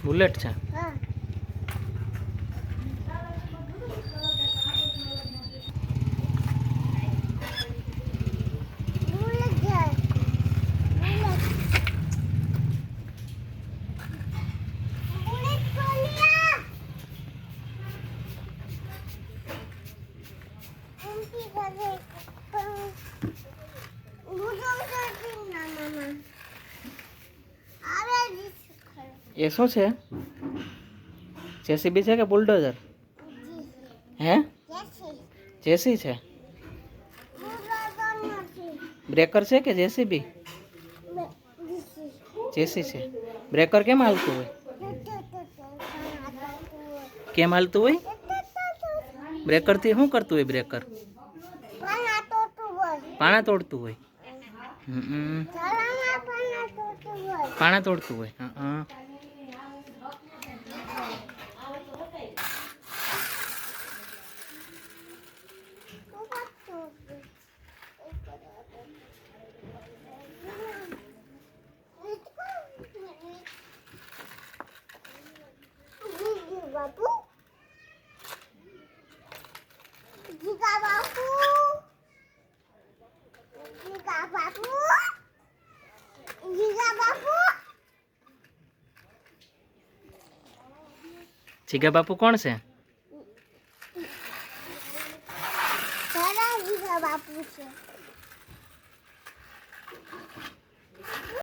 Bullet છે. એ શું છે? જેસીબી છે કે બુલડોઝર? હે? જેસી છે. બ્રેકર છે કે જેસીબી? જેસી છે. બ્રેકર કેમ હાલતું હોય? કેમ હાલતું હોય? બ્રેકર થી શું કરતું હોય? બ્રેકર પાણા તોડતું હોય. પાણા તોડતું હોય. બાપુ જીગા બાપુ જીગા બાપુ જીગા બાપુ જીગા બાપુ કોણ છે? તારા જીગા બાપુ છે.